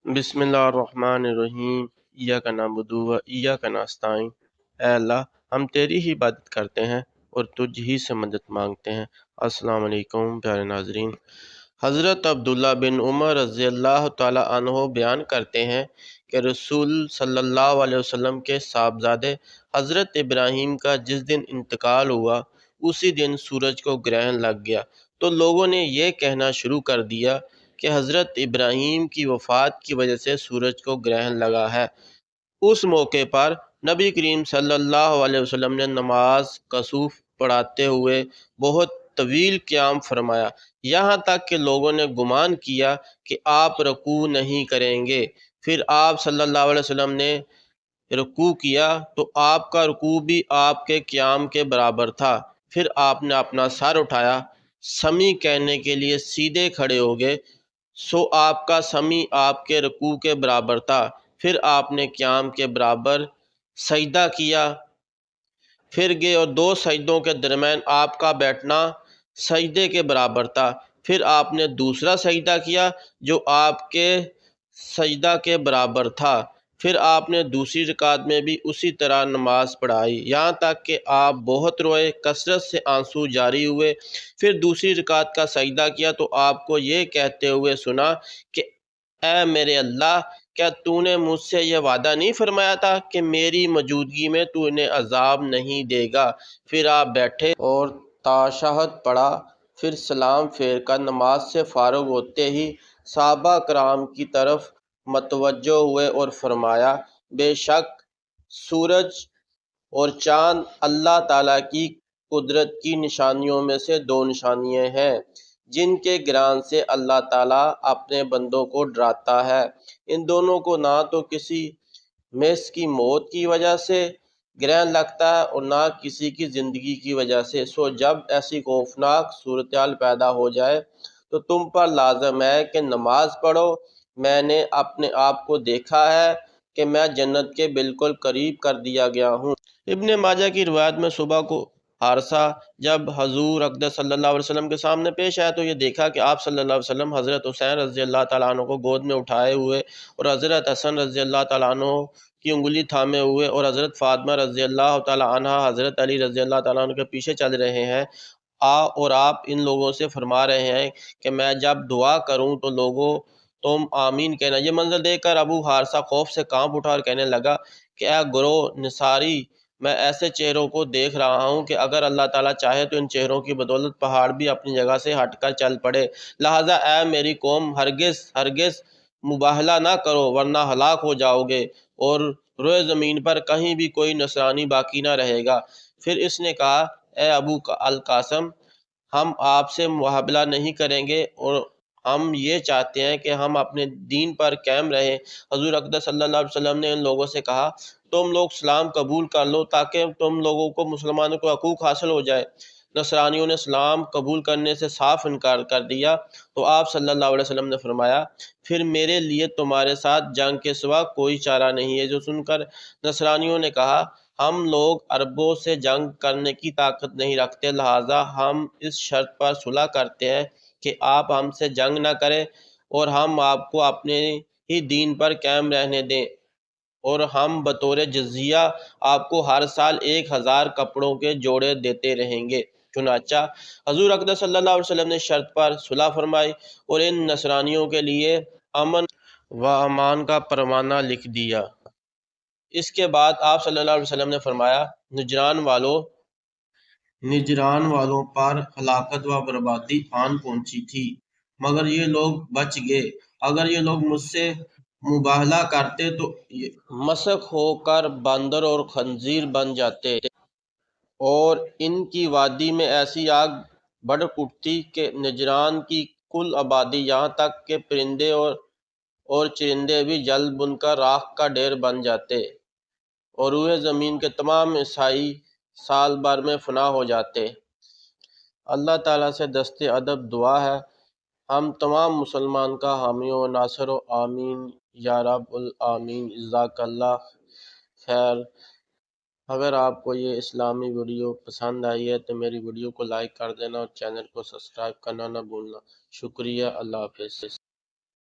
بسم اللہ الرحمن الرحیم ایاک نعبد و ایاک نستعین۔ اے اللہ، ہم تیری ہی عبادت کرتے ہیں اور تجھ ہی سے مدد مانگتے ہیں۔ السلام علیکم پیارے ناظرین۔ حضرت عبداللہ بن عمر رضی اللہ تعالی عنہ بیان کرتے ہیں کہ رسول صلی اللہ علیہ وسلم کے صاحبزادے حضرت ابراہیم کا جس دن انتقال ہوا اسی دن سورج کو گرہن لگ گیا، تو لوگوں نے یہ کہنا شروع کر دیا کہ حضرت ابراہیم کی وفات کی وجہ سے سورج کو گرہن لگا ہے۔ اس موقع پر نبی کریم صلی اللہ علیہ وسلم نے نماز کسوف پڑھاتے ہوئے بہت طویل قیام فرمایا، یہاں تک کہ لوگوں نے گمان کیا کہ آپ رکوع نہیں کریں گے۔ پھر آپ صلی اللہ علیہ وسلم نے رکوع کیا تو آپ کا رکوع بھی آپ کے قیام کے برابر تھا۔ پھر آپ نے اپنا سر اٹھایا، سمی کہنے کے لیے سیدھے کھڑے ہو گئے، سو آپ کا سمی آپ کے رکوع کے برابر تھا۔ پھر آپ نے قیام کے برابر سجدہ کیا، پھر گئے اور دو سجدوں کے درمیان آپ کا بیٹھنا سجدے کے برابر تھا۔ پھر آپ نے دوسرا سجدہ کیا جو آپ کے سجدہ کے برابر تھا۔ پھر آپ نے دوسری رکعت میں بھی اسی طرح نماز پڑھائی، یہاں تک کہ آپ بہت روئے، کثرت سے آنسو جاری ہوئے۔ پھر دوسری رکعت کا سجدہ کیا تو آپ کو یہ کہتے ہوئے سنا کہ اے میرے اللہ، کیا تو نے مجھ سے یہ وعدہ نہیں فرمایا تھا کہ میری موجودگی میں تو انہیں عذاب نہیں دے گا؟ پھر آپ بیٹھے اور تشہد پڑھا، پھر سلام پھیر کر نماز سے فارغ ہوتے ہی صحابہ کرام کی طرف متوجہ ہوئے اور فرمایا، بے شک سورج اور چاند اللہ تعالیٰ کی قدرت کی نشانیوں میں سے دو نشانیاں ہیں جن کے گران سے اللہ تعالیٰ اپنے بندوں کو ڈراتا ہے۔ ان دونوں کو نہ تو کسی مس کی موت کی وجہ سے گرہن لگتا ہے اور نہ کسی کی زندگی کی وجہ سے، سو جب ایسی خوفناک صورتحال پیدا ہو جائے تو تم پر لازم ہے کہ نماز پڑھو۔ میں نے اپنے آپ کو دیکھا ہے کہ میں جنت کے بالکل قریب کر دیا گیا ہوں۔ ابن ماجہ کی روایت میں صبح کو حارثہ جب حضور اقدس صلی اللہ علیہ وسلم کے سامنے پیش آیا تو یہ دیکھا کہ آپ صلی اللہ علیہ وسلم حضرت حسین رضی اللہ تعالیٰ عنہ کو گود میں اٹھائے ہوئے اور حضرت حسن رضی اللہ تعالیٰ عنہ کی انگلی تھامے ہوئے اور حضرت فاطمہ رضی اللہ تعالیٰ عنہ حضرت علی رضی اللہ تعالیٰ عنہ کے پیچھے چل رہے ہیں، اور آپ ان لوگوں سے فرما رہے ہیں کہ میں جب دعا کروں تو لوگوں تم آمین کہنا۔ یہ منظر دیکھ کر ابو حارثہ خوف سے کانپ اٹھا اور کہنے لگا کہ اے گروہ نصاری، میں ایسے چہروں کو دیکھ رہا ہوں کہ اگر اللہ تعالیٰ چاہے تو ان چہروں کی بدولت پہاڑ بھی اپنی جگہ سے ہٹ کر چل پڑے، لہٰذا اے میری قوم، ہرگز مباہلہ نہ کرو ورنہ ہلاک ہو جاؤ گے اور روئے زمین پر کہیں بھی کوئی نصرانی باقی نہ رہے گا۔ پھر اس نے کہا، اے ابو القاسم، ہم آپ سے مقابلہ نہیں کریں گے اور ہم یہ چاہتے ہیں کہ ہم اپنے دین پر قائم رہیں۔ حضور اقدس صلی اللہ علیہ وسلم نے ان لوگوں سے کہا، تم لوگ اسلام قبول کر لو تاکہ تم لوگوں کو مسلمانوں کو حقوق حاصل ہو جائے۔ نصرانیوں نے اسلام قبول کرنے سے صاف انکار کر دیا تو آپ صلی اللہ علیہ وسلم نے فرمایا، پھر میرے لیے تمہارے ساتھ جنگ کے سوا کوئی چارہ نہیں ہے۔ جو سن کر نصرانیوں نے کہا، ہم لوگ عربوں سے جنگ کرنے کی طاقت نہیں رکھتے، لہٰذا ہم اس شرط پر صلح کرتے ہیں کہ آپ ہم سے جنگ نہ کریں اور ہم آپ کو اپنے ہی دین پر قائم رہنے دیں، اور ہم بطور جزیہ آپ کو ہر سال 1000 کپڑوں کے جوڑے دیتے رہیں گے۔ چنانچہ حضور اقدس صلی اللہ علیہ وسلم نے شرط پر صلح فرمائی اور ان نصرانیوں کے لیے امن و امان کا پروانہ لکھ دیا۔ اس کے بعد آپ صلی اللہ علیہ وسلم نے فرمایا، نجران والوں پر ہلاکت و بربادی آن پہنچی تھی مگر یہ لوگ بچ گئے۔ اگر یہ لوگ مجھ سے مباہلہ کرتے تو مسخ ہو کر باندر اور خنزیر بن جاتے اور ان کی وادی میں ایسی آگ بھڑک اٹھتی کہ نجران کی کل آبادی یہاں تک کہ پرندے اور چرندے بھی جل بن کر راکھ کا ڈھیر بن جاتے اور روئے زمین کے تمام عیسائی سال بھر میں فنا ہو جاتے۔ اللہ تعالیٰ سے دست ادب دعا ہے ہم تمام مسلمان کا حامی و ناصر و آمین یا رب العالمین۔ جزاک اللہ خیر۔ اگر آپ کو یہ اسلامی ویڈیو پسند آئی ہے تو میری ویڈیو کو لائک کر دینا اور چینل کو سبسکرائب کرنا نہ بھولنا۔ شکریہ، اللہ حافظ۔